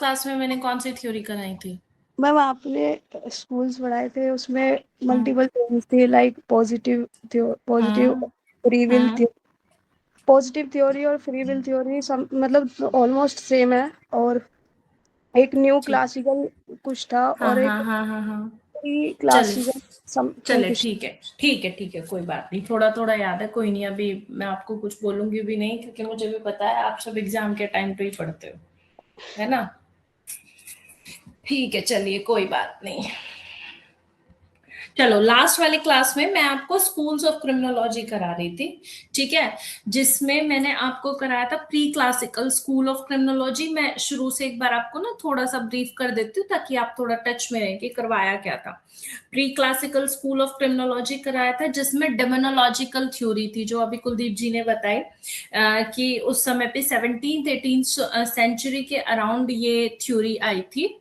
Class में मैंने कौन सी थ्योरी कराई थी? मैम आपने स्कूल्स पढ़ाए थे, उसमें हम्म। मल्टीपल थ्योरीज थी, like positive hmm. Free will hmm. Positive theory और फ्री विल थ्योरी मतलब ऑलमोस्ट सेम है। और एक न्यू ठीक। क्लासिकल कुछ था हाँ और हाँ एक हाँ हाँ हाँ। प्री चले। क्लासिकल समथिंग चले, कुछ। ठीक है ठीक है ठीक है, कोई बात नहीं, थोड़ा थोड़ा याद है, कोई नहीं। अभी मैं आपको कुछ बोलूंगी भी नहीं, क्योंकि मुझे भी पता है आप सब एग्जाम के टाइम पे ही पढ़ते हो, है ना? ठीक है, चलिए कोई बात नहीं। चलो, लास्ट वाले क्लास में मैं आपको स्कूल्स ऑफ क्रिमिनोलॉजी करा रही थी, ठीक है? जिसमें मैंने आपको कराया था pre classical school of criminology. मैं शुरू से एक बार आपको ना थोड़ा सा ब्रीफ कर देती हूँ, ताकि आप थोड़ा टच में रहें कि करवाया क्या था। Pre classical school of criminology कराया था, जिसमें डेमोनोलॉजिकल थ्योरी थी, जो अभी कुलदीप जी ने बताई, कि उस समय पे 17th 18th सेंचुरी के अराउंड ये थ्योरी आई थी।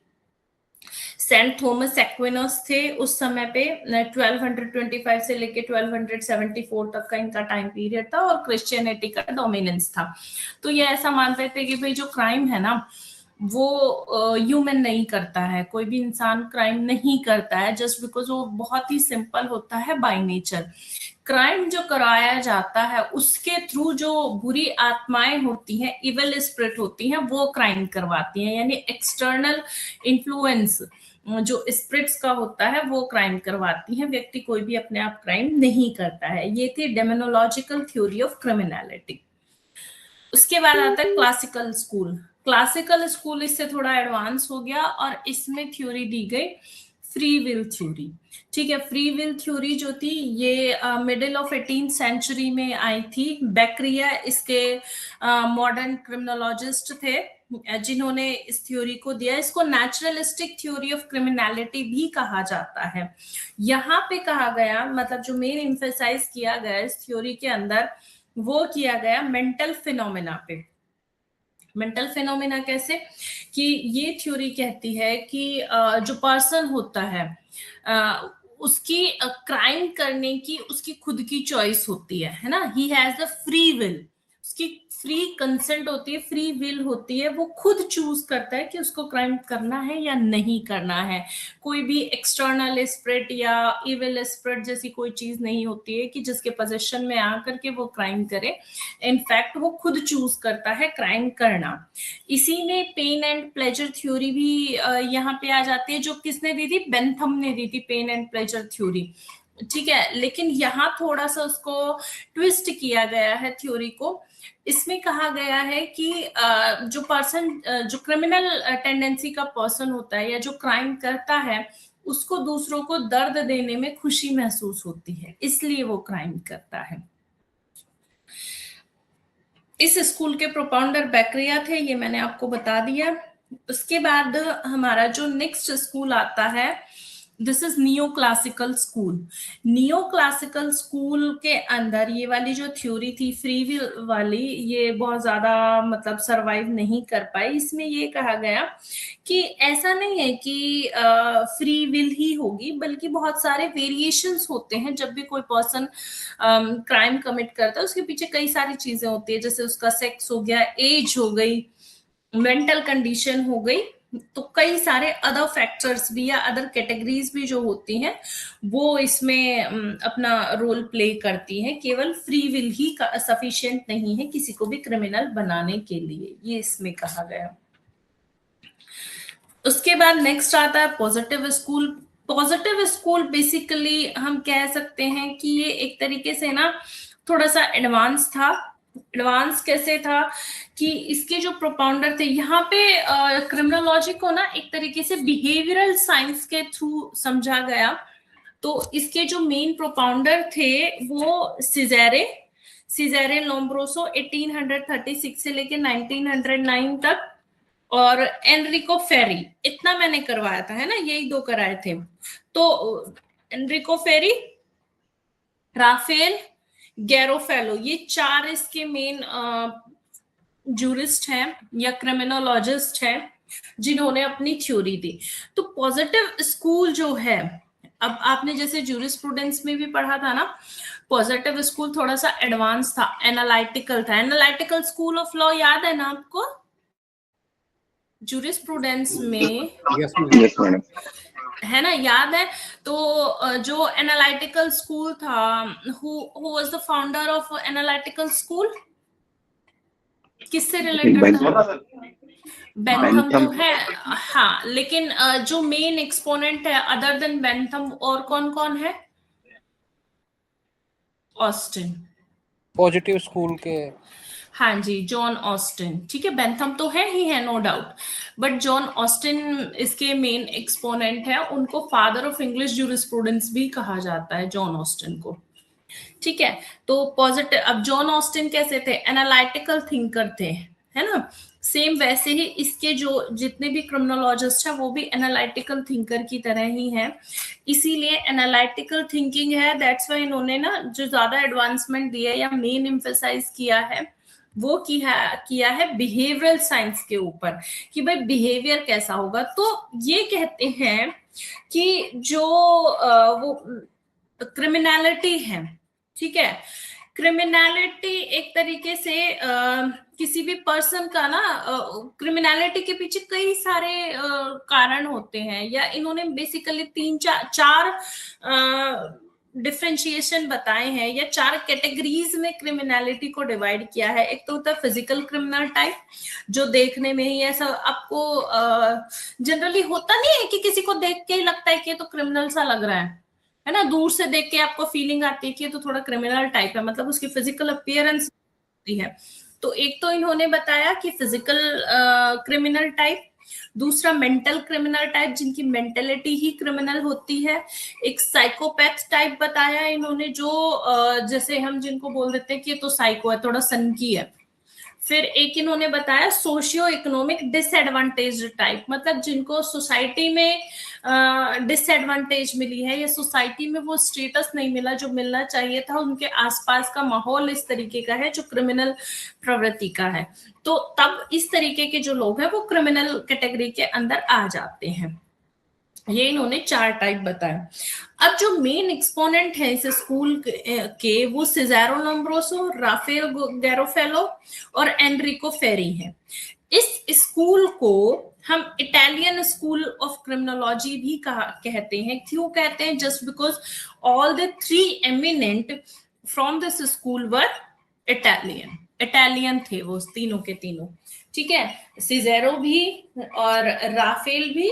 सेंट थॉमस एक्विनस थे उस समय पे, 1225 से लेके 1274 तक का इनका टाइम पीरियड था, और क्रिश्चियनिटी का डोमिनेंस था। तो ये ऐसा मानते थे कि भाई जो क्राइम है ना, वो ह्यूमन नहीं करता है, कोई भी इंसान क्राइम नहीं करता है, जस्ट बिकॉज वो बहुत ही सिंपल होता है बाय नेचर। क्राइम जो कराया जाता है उसके थ्रू जो बुरी आत्माएं होती हैं, इविल स्पिरिट होती हैं, वो क्राइम करवाती हैं, यानी एक्सटर्नल इन्फ्लुएंस जो स्पिरिट्स का होता है वो क्राइम करवाती हैं। व्यक्ति कोई भी अपने आप क्राइम नहीं करता है। ये थी डेमोनोलॉजिकल थ्योरी ऑफ क्रिमिनलिटी। उसके बाद आता है क्लासिकल स्कूल। क्लासिकल स्कूल इससे थोड़ा एडवांस हो गया, और इसमें थ्योरी दी गई फ्री विल थ्योरी। ठीक है, फ्री विल थ्योरी जो थी ये मिडिल ऑफ 18th सेंचुरी में आई थी। बैक्रिया इसके मॉडर्न क्रिमिनोलॉजिस्ट थे, जिन्होंने इस थ्योरी को दिया। इसको नेचुरलिस्टिक थ्योरी ऑफ क्रिमिनलिटी भी कहा जाता है। यहाँ पे कहा गया, मतलब जो मेन एम्फेसाइज किया गया इस थ्योरी के अंदर, वो किया गया मेंटल फिनोमेना पे। मेंटल फिनोमेना कैसे? कि ये थ्योरी कहती है कि जो पर्सन होता है, उसकी क्राइम करने की उसकी खुद की चॉइस होती है ना, he has the free will. उसकी फ्री कंसेंट होती है, फ्री विल होती है, वो खुद चूज करता है कि उसको क्राइम करना है या नहीं करना है। कोई भी एक्सटर्नल स्पिरिट या इविल स्पिरिट जैसी कोई चीज नहीं होती है कि जिसके पोजीशन में आकर के वो क्राइम करे। इनफैक्ट वो खुद चूज करता है क्राइम करना। इसी में पेन एंड प्लेजर थ्योरी भी यहाँ पे आ जाती है, जो किसने दी थी? बेंथम ने दी थी पेन एंड प्लेजर थ्योरी। ठीक है, लेकिन यहाँ थोड़ा सा उसको ट्विस्ट किया गया है थ्योरी को। इसमें कहा गया है कि जो पर्सन, जो क्रिमिनल टेंडेंसी का पर्सन होता है या जो क्राइम करता है, उसको दूसरों को दर्द देने में खुशी महसूस होती है, इसलिए वो क्राइम करता है। इस स्कूल के प्रोपाउंडर बैक्रिया थे, ये मैंने आपको बता दिया। उसके बाद हमारा जो नेक्स्ट स्कूल आता है, this is neo classical school. Neo classical school के अंदर ये वाली जो थ्योरी थी फ्री विल वाली, ये बहुत ज्यादा मतलब सरवाइव नहीं कर पाई। इसमें ये कहा गया कि ऐसा नहीं है कि फ्री विल ही होगी, बल्कि बहुत सारे वेरिएशंस होते हैं। जब भी कोई पर्सन क्राइम कमिट करता है, उसके पीछे कई सारी चीजें होती है, जैसे उसका सेक्स हो गया, एज हो गई, मेंटल कंडीशन हो गई। तो कई सारे अदर फैक्टर्स भी या अदर कैटेगरीज भी जो होती हैं, वो इसमें अपना रोल प्ले करती हैं। केवल फ्री विल ही सफिशिएंट नहीं है किसी को भी क्रिमिनल बनाने के लिए, ये इसमें कहा गया। उसके बाद नेक्स्ट आता है positive school. Positive school basically हम कह सकते हैं कि ये एक तरीके से ना थोड़ा सा एडवांस था। एडवांस कैसे था कि इसके जो प्रोपाउंडर थे, यहाँ पे क्रिमिनोलॉजी को ना एक तरीके से बिहेवियरल साइंस के थ्रू समझा गया। तो इसके जो मेन प्रोपाउंडर थे वो सिजेरे सिजेरे लोम्ब्रोसो 1836 से लेके 1909 तक, और एनरिको फेरी। इतना मैंने करवाया था, है ना, यही दो कराए थे। तो एनरिको फेरी, राफेल, गैरोफेलो, ये चार इसके मेन जूरिस्ट हैं या क्रिमिनोलॉजिस्ट हैं, जिन्होंने अपनी थ्योरी दी। तो पॉजिटिव स्कूल जो है, अब आपने जैसे जूरिस्प्रूडेंस में भी पढ़ा था ना, पॉजिटिव स्कूल थोड़ा सा एडवांस था, एनालिटिकल था। एनालिटिकल स्कूल ऑफ लॉ याद है ना आपको? जूरिस्प्रूडेंस में यस मैडम। Yes madam. है ना, याद है? तो जो एनालिटिकल स्कूल था, who was the founder of analytical school? किससे रिलेटेड था? बेंथम तो है, हाँ, लेकिन जो मेन एक्सपोनेंट है अदर देन बेंथम और कौन कौन है? ऑस्टिन। पॉजिटिव स्कूल के, हाँ जी, जॉन ऑस्टिन। ठीक है, बेंथम तो है ही है, no doubt, but John Austin इसके मेन एक्सपोनेंट है। उनको फादर ऑफ इंग्लिश जूरिस्प्रूडेंस भी कहा जाता है, जॉन ऑस्टिन को। ठीक है, तो पॉजिटिव, अब जॉन ऑस्टिन कैसे थे? एनालिटिकल थिंकर थे, है ना? सेम वैसे ही इसके जो जितने भी क्रिमिनोलॉजिस्ट हैं वो भी एनालिटिकल थिंकर की तरह ही हैं, इसीलिए एनालिटिकल थिंकिंग है, दैट्स वाई इन्होंने ना जो ज्यादा एडवांसमेंट दिया या मेन एम्फेसाइज किया है वो किया है बिहेवियरल साइंस के ऊपर, कि भाई बिहेवियर कैसा होगा। तो ये कहते हैं कि जो वो क्रिमिनलिटी है, ठीक है, क्रिमिनलिटी एक तरीके से किसी भी पर्सन का ना, क्रिमिनलिटी के पीछे कई सारे कारण होते हैं, या इन्होंने बेसिकली चार डिफरेंशिएशन बताए हैं, या 4 कैटेगरीज में क्रिमिनलिटी को डिवाइड किया है। एक तो होता है फिजिकल क्रिमिनल टाइप, जो देखने में ही ऐसा आपको जनरली होता नहीं है कि किसी को देख के ही लगता है कि ये तो क्रिमिनल सा लग रहा है ना, दूर से देख के आपको फीलिंग आती है कि ये तो थोड़ा क्रिमिनल टाइप है, मतलब उसकी फिजिकल अपीयरेंस होती है। तो एक तो इन्होंने बताया कि फिजिकल क्रिमिनल टाइप, दूसरा मेंटल क्रिमिनल टाइप जिनकी मेंटेलिटी ही क्रिमिनल होती है, एक साइकोपैथ टाइप बताया इन्होंने, जो जैसे हम जिनको बोल देते हैं कि ये तो साइको है, थोड़ा सनकी है। फिर एक इन्होंने बताया सोशियो इकोनॉमिक डिसएडवांटेज टाइप, मतलब जिनको सोसाइटी में डिसएडवांटेज मिली है, या सोसाइटी में वो स्टेटस नहीं मिला जो मिलना चाहिए था, उनके आसपास का माहौल इस तरीके का है जो क्रिमिनल प्रवृत्ति का है, तो तब इस तरीके के जो लोग हैं वो क्रिमिनल कैटेगरी के अंदर आ जाते हैं। ये इन्होंने 4 टाइप बताया। अब जो मेन एक्सपोनेंट है इस स्कूल के वो सिज़ारो लोम्ब्रोसो, राफेल गैरोफेलो और एनरिको फेरी है। इस स्कूल को हम इटालियन स्कूल ऑफ क्रिमिनोलॉजी भी कहते हैं। क्यों कहते हैं? Just because all the 3 eminent from this school were Italian थे वो तीनों के तीनों। ठीक है, सिज़ेरो भी और राफेल भी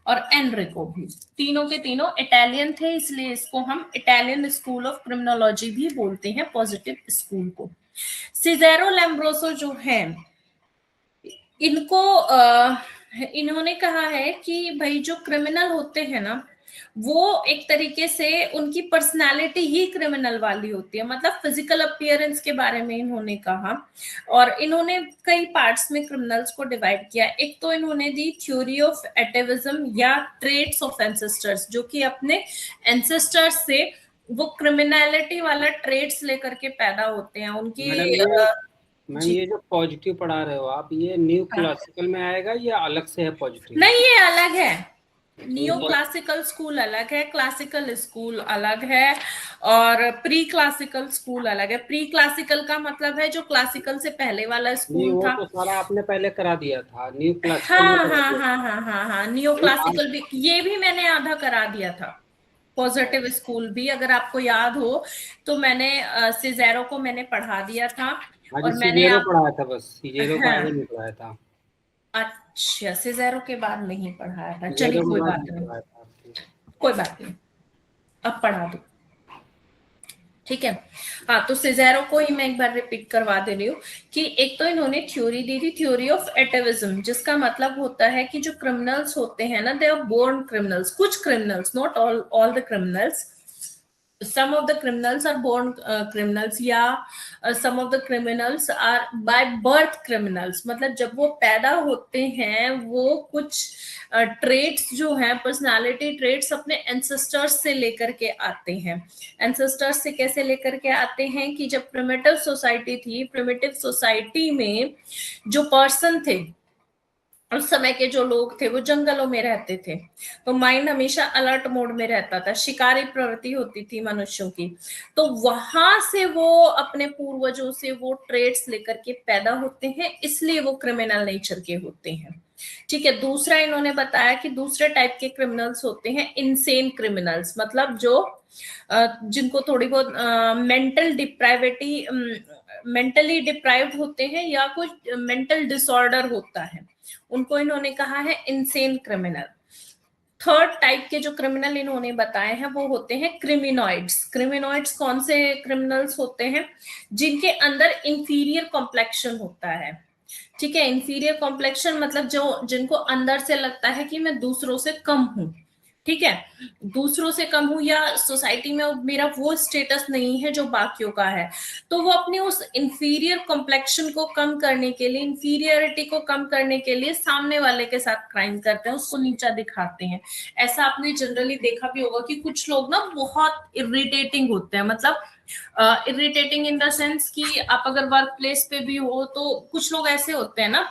और एनरिको भी, तीनों के तीनों इटालियन थे, इसलिए इसको हम इटालियन स्कूल ऑफ क्रिमिनोलॉजी भी बोलते हैं, पॉजिटिव स्कूल को। सिज़ेरो लैम्ब्रोसो जो है, इनको इन्होंने कहा है कि भाई जो क्रिमिनल होते हैं ना, वो एक तरीके से उनकी पर्सनालिटी ही क्रिमिनल वाली होती है, मतलब फिजिकल अपीयरेंस के बारे में इन्होंने कहा। और इन्होंने कई पार्ट्स में क्रिमिनल्स को डिवाइड किया। एक तो इन्होंने दी थ्योरी ऑफ एटेविज्म या ट्रेट्स ऑफ एंसेस्टर्स, जो कि अपने एंसेस्टर्स से वो क्रिमिनलिटी वाला ट्रेट्स लेकर के पैदा होते हैं उनकी। मैम ये जो पॉजिटिव पढ़ा रहे हो आप, ये न्यू क्लासिकल में आएगा या अलग से है पॉजिटिव? नहीं, ये अलग है। न्यू क्लासिकल स्कूल अलग है, क्लासिकल स्कूल अलग है, और प्री क्लासिकल स्कूल अलग है। प्री क्लासिकल का मतलब है जो क्लासिकल से पहले वाला स्कूल था। तो सारा आपने पहले करा दिया था। न्यू क्लासिकल हाँ, न्यू क्लासिकल भी, ये भी मैंने आधा करा दिया था। पॉजिटिव स्कूल भी, अगर आपको याद हो तो मैंने सिज़ेरो को मैंने पढ़ा दिया था, और मैंने पढ़ाया था, बस सिज़ेरो का आगे नहीं पढ़ाया था। अच्छा, सिज़ेरो के बाद नहीं पढ़ाया था, चलिए कोई बात नहीं, अब पढ़ा दो। ठीक है, हाँ, तो सिज़ेरो को ही मैं एक बार रिपीट करवा दे रही हूँ कि एक तो इन्होंने थ्योरी दी थी, थ्योरी ऑफ एटेविज्म, जिसका मतलब होता है कि जो क्रिमिनल्स होते हैं ना, दे आर बोर्न क्रिमिनल्स। कुछ criminals, not all the criminals, some of the criminals are born criminals, या some of the criminals are by birth criminals, मतलब जब वो पैदा होते हैं वो कुछ ट्रेट्स जो हैं, पर्सनालिटी ट्रेट्स, अपने एंसेस्टर्स से लेकर के आते हैं। एंसेस्टर्स से कैसे लेकर के आते हैं कि जब प्रिमिटिव सोसाइटी थी, प्रिमिटिव सोसाइटी में जो पर्सन थे, उस समय के जो लोग थे, वो जंगलों में रहते थे, तो माइंड हमेशा अलर्ट मोड में रहता था, शिकारी प्रवृत्ति होती थी मनुष्यों की, तो वहां से वो अपने पूर्वजों से वो ट्रेट्स लेकर के पैदा होते हैं, इसलिए वो क्रिमिनल नेचर के होते हैं। ठीक है। दूसरा इन्होंने बताया कि दूसरे टाइप के क्रिमिनल्स होते हैं इनसेन क्रिमिनल्स, मतलब जो जिनको थोड़ी बहुत मेंटली डिप्राइव्ड होते हैं या कुछ मेंटल डिसऑर्डर होता है, उनको इन्होंने कहा है इनसेन क्रिमिनल। थर्ड टाइप के जो क्रिमिनल इन्होंने बताए हैं वो होते हैं क्रिमिनॉइड्स। क्रिमिनॉइड्स कौन से क्रिमिनल्स होते हैं? जिनके अंदर इंफीरियर कॉम्प्लेक्शन होता है। ठीक है, इंफीरियर कॉम्प्लेक्शन मतलब जो जिनको अंदर से लगता है कि मैं दूसरों से कम हूं। ठीक है, दूसरों से कम हूं या सोसाइटी में मेरा वो स्टेटस नहीं है जो बाकियों का है, तो वो अपनी उस इंफीरियर कॉम्प्लेक्शन को कम करने के लिए, इंफीरियरिटी को कम करने के लिए सामने वाले के साथ क्राइम करते हैं, उसको नीचा दिखाते हैं। ऐसा आपने जनरली देखा भी होगा कि कुछ लोग ना बहुत इरिटेटिंग होते हैं, मतलब इरिटेटिंग इन द सेंस कि आप अगर वर्क प्लेस पे भी हो तो कुछ लोग ऐसे होते हैं ना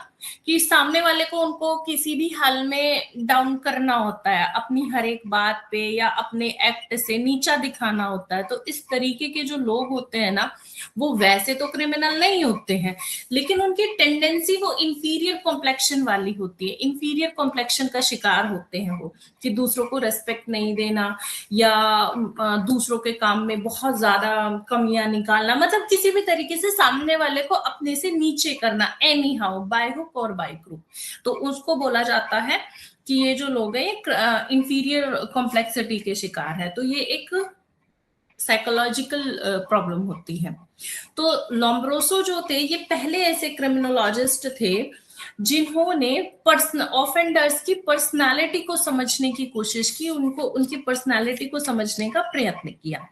कि सामने वाले को उनको किसी भी हाल में डाउन करना होता है, अपनी हर एक बात पे या अपने एक्ट से नीचा दिखाना होता है। तो इस तरीके के जो लोग होते हैं ना, वो वैसे तो क्रिमिनल नहीं होते हैं, लेकिन उनकी टेंडेंसी वो इंफीरियर कॉम्प्लेक्शन वाली होती है। इंफीरियर कॉम्प्लेक्शन का शिकार होते हैं वो, कि दूसरों को रेस्पेक्ट नहीं देना या दूसरों के काम में बहुत ज्यादा कमियां निकालना, मतलब किसी भी तरीके से सामने वाले को अपने से नीचे करना, एनी हाउ, बाय हुक और बाय क्रूक। तो उसको बोला जाता है कि ये जो लोग हैं ये इंफीरियर कॉम्प्लेक्सिटी के शिकार है। तो ये एक साइकोलॉजिकल प्रॉब्लम होती है। तो लोम्ब्रोसो जो थे ये पहले ऐसे क्रिमिनोलॉजिस्ट थे जिन्होंने ऑफेंडर्स की पर्सनालिटी को समझने की कोशिश की, उनको उनकी पर्सनालिटी को समझने का प्रयत्न किया।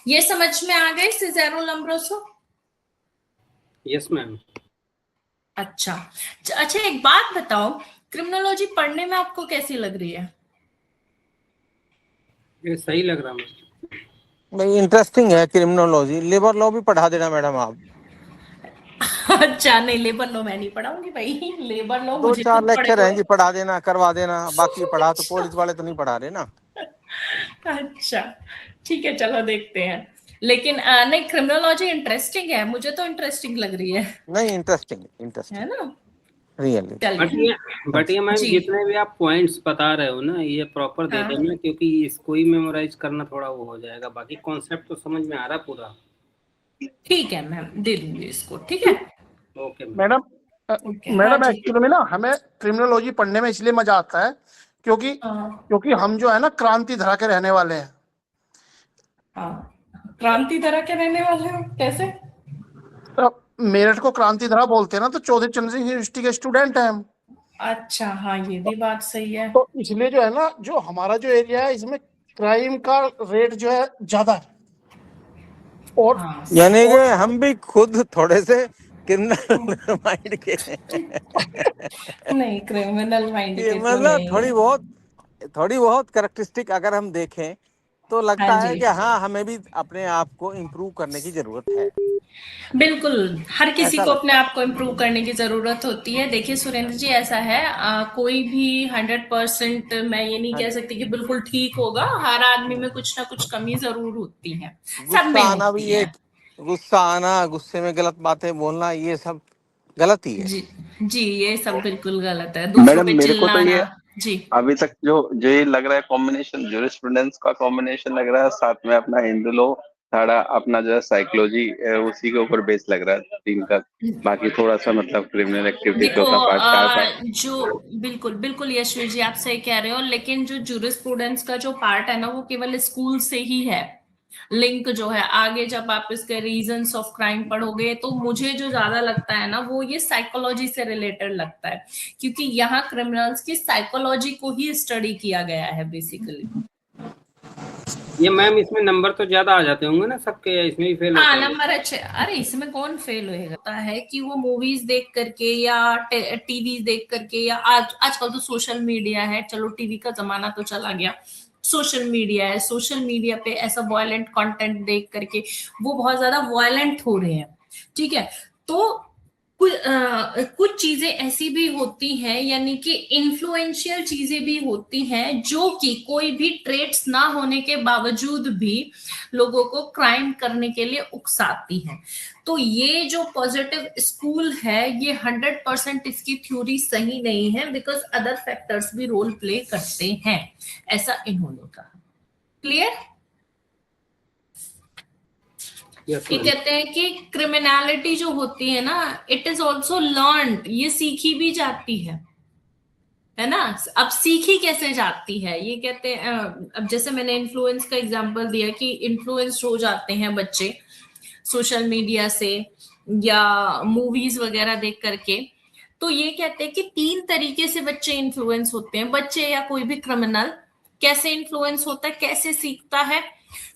ये समझ में आ गए सिज़ेरो लोम्ब्रोसो? Yes ma'am. अच्छा, एक बात बताओ, क्रिमिनोलॉजी पढ़ने में आपको कैसी लग रही है? ये सही लग रहा मुझे। भाई इंटरेस्टिंग है क्रिमिनोलॉजी। लेबर लॉ भी पढ़ा देना मैडम आप। अच्छा, नहीं लेबर लॉ मैं नहीं पढ़ाऊंगी भाई, लेबर लॉ दो मुझे चार खुद पढ़े लेक्चर हुए हैं जी, पढ़ा देना, करवा देना। बाकी पढ़ा तो अच्छा। पुलिस वाले तो नहीं पढ़ा रहे ना। अच्छा, ठीक है, चलो देखते हैं। लेकिन नहीं, क्रिमिनोलॉजी इंटरेस्टिंग है, मुझे तो इंटरेस्टिंग लग रही है नहीं, इंटरेस्टिंग है इंटरेस्टिंग ना? रियली। चलिए। बट ये मैम जी। जितने भी आप पॉइंट्स बता रहे हो ना, ये प्रॉपर दे हाँ। देना, क्योंकि इसको ही मेमोराइज करना थोड़ा वो हो जाएगा। बाकी कॉन्सेप्ट तो समझ में आ रहा पूरा। ठीक है मैम, दे दूंगी इसको, ठीक है। ओके मैडम ओके, हाँ मैडम जी। एक्चुअली में ना हमें क्रिमिनोलॉजी पढ़ने में इसलिए मजा आता है क्योंकि क्योंकि हम जो है ना क्रांति धरा के रहने वाले हैं। क्रांति धरा के रहने वाले हो, कैसे? तो मेरठ को क्रांति धरा बोलते हैं ना, तो चौधरी चरण सिंह यूनिवर्सिटी के स्टूडेंट हैं हम। अच्छा, हाँ, ये भी बात सही है। तो इसलिए जो है ना, जो हमारा जो एरिया है इसमें क्राइम का रेट जो है ज्यादा है। और हाँ, यानी कि हम भी खुद थोड़े से क्रिमिनल माइंड के नहीं, क्रिमिनल माइंड ये के तो मतलब नहीं थोड़ी बहुत कैरेक्टरिस्टिक अगर हम देखें तो लगता हाँ है जी। कि हाँ, हमें भी अपने आप को इम्प्रूव करने की जरूरत है। बिल्कुल, हर किसी ऐसा को अपने लगता आप को इम्प्रूव करने की जरूरत होती है। देखिए सुरेंद्र जी, ऐसा है, कोई भी 100% मैं ये नहीं हाँ कह जी। सकती कि बिल्कुल ठीक होगा। हर आदमी में कुछ ना कुछ कमी जरूर होती है, सब गुस्सा में आना भी होती है। गुस्सा आना, गुस्से में गलत बातें बोलना, ये सब गलत ही है। जी जी, ये सब बिल्कुल गलत है, दूसरों मैडम पे मेरे को तो चिल्लाना। ये जी। अभी तक जो ये लग रहा है कॉम्बिनेशन, ज्यूरिस्प्रूडेंस का कॉम्बिनेशन लग रहा है, साथ में अपना हिंदू लॉ, थोड़ा अपना जो है साइकोलॉजी, उसी के ऊपर बेस लग रहा है तीन का। बाकी थोड़ा सा मतलब क्रिमिनल एक्टिविटी देखो, चौथा पार्ट, चार पार्ट। जो बिल्कुल बिल्कुल यशवी जी, आप सही कह रहे हो, लेकिन जो जूरिस्प्रूडेंस का जो पार्ट है ना, वो केवल स्कूल से ही है लिंक जो है। आगे जब आप इसके रीजंस ऑफ क्राइम पढ़ोगे तो मुझे जो ज्यादा लगता है ना, वो ये साइकोलॉजी से रिलेटेड लगता है, क्योंकि यहाँ क्रिमिनल्स की साइकोलॉजी को ही स्टडी किया गया है बेसिकली। ये मैम इसमें नंबर तो ज्यादा आ जाते होंगे ना सबके, या इसमें भी फेल हाँ, होते हैं? नंबर अच्छे। अरे इसमें कौन फेल होएगा? है कि वो मूवीज देख करके या टीवी देख करके, या आजकल तो सोशल मीडिया है, चलो टीवी का जमाना तो चला गया, सोशल मीडिया है, सोशल मीडिया पे ऐसा वायलेंट कंटेंट देख करके वो बहुत ज्यादा वायलेंट हो रहे हैं। ठीक है, तो कुछ चीजें ऐसी भी होती हैं, यानी कि इन्फ्लुएंशियल चीजें भी होती हैं, जो कि कोई भी ट्रेट्स ना होने के बावजूद भी लोगों को क्राइम करने के लिए उकसाती हैं। तो ये जो पॉजिटिव स्कूल है, ये 100% इसकी थ्योरी सही नहीं है, बिकॉज अदर फैक्टर्स भी रोल प्ले करते हैं, ऐसा इन्होंने कहा। क्लियर? ये कहते हैं कि क्रिमिनलिटी जो होती है ना, इट इज ऑल्सो लर्न, ये सीखी भी जाती है ना। अब सीखी कैसे जाती है, ये कहते हैं अब जैसे मैंने इन्फ्लुएंस का एग्जांपल दिया कि इन्फ्लुएंस हो जाते हैं बच्चे सोशल मीडिया से या मूवीज वगैरह देख करके। तो ये कहते हैं कि 3 तरीके से बच्चे इन्फ्लुएंस होते हैं, बच्चे या कोई भी क्रिमिनल कैसे इन्फ्लुएंस होता है, कैसे सीखता है।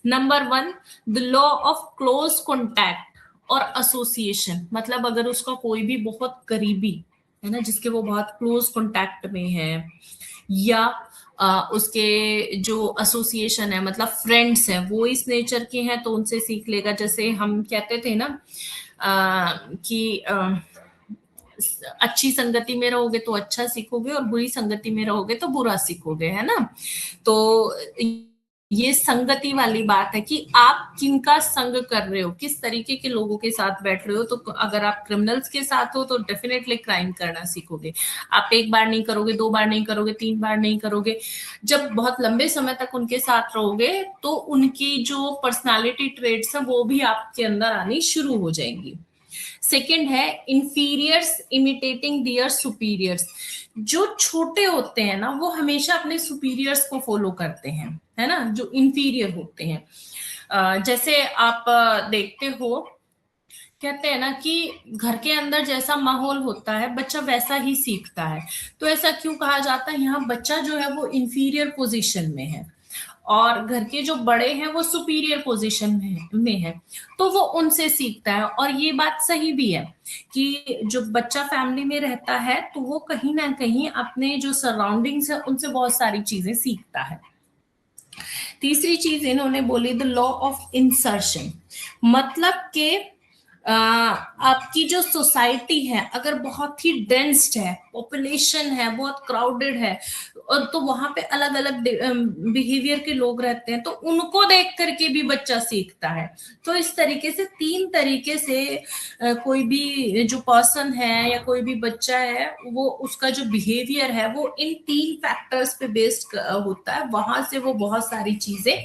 Number 1, the law of close contact और एसोसिएशन, मतलब अगर उसका कोई भी बहुत करीबी है ना, जिसके वो बहुत क्लोज कॉन्टैक्ट में है, या उसके जो एसोसिएशन है, मतलब फ्रेंड्स हैं, वो इस नेचर के हैं, तो उनसे सीख लेगा। जैसे हम कहते थे ना कि अच्छी संगति में रहोगे तो अच्छा सीखोगे और बुरी संगति में रहोगे तो बुरा सीखोगे, है ना। तो ये संगति वाली बात है कि आप किनका संग कर रहे हो, किस तरीके के लोगों के साथ बैठ रहे हो। तो अगर आप क्रिमिनल्स के साथ हो तो डेफिनेटली क्राइम करना सीखोगे। आप 1 बार नहीं करोगे, 2 बार नहीं करोगे, 3 बार नहीं करोगे। जब बहुत लंबे समय तक उनके साथ रहोगे तो उनकी जो पर्सनालिटी ट्रेट्स है वो भी आपके अंदर आनी शुरू हो जाएंगी। सेकेंड है इंफीरियर्स इमिटेटिंग दियर सुपीरियर्स। जो छोटे होते हैं ना, वो हमेशा अपने सुपीरियर्स को फॉलो करते हैं, है ना, जो इंफीरियर होते हैं। जैसे आप देखते हो, कहते हैं ना कि घर के अंदर जैसा माहौल होता है बच्चा वैसा ही सीखता है। तो ऐसा क्यों कहा जाता है? यहाँ बच्चा जो है वो इंफीरियर पोजीशन में है और घर के जो बड़े हैं वो सुपीरियर पोजीशन में है, तो वो उनसे सीखता है। और ये बात सही भी है कि जो बच्चा फैमिली में रहता है तो वो कहीं ना कहीं अपने जो सराउंडिंग्स है उनसे बहुत सारी चीजें सीखता है। तीसरी चीज इन्होंने बोली द लॉ ऑफ इंसर्शन, मतलब के आपकी जो सोसाइटी है अगर बहुत ही डेंस्ड है, पॉपुलेशन है, बहुत क्राउडेड है, और तो वहां पे अलग अलग बिहेवियर के लोग रहते हैं, तो उनको देख करके भी बच्चा सीखता है। तो इस तरीके से 3 तरीके से कोई भी जो पर्सन है या कोई भी बच्चा है, वो उसका जो बिहेवियर है वो इन 3 फैक्टर्स पे बेस्ड होता है। वहां से वो बहुत सारी चीजें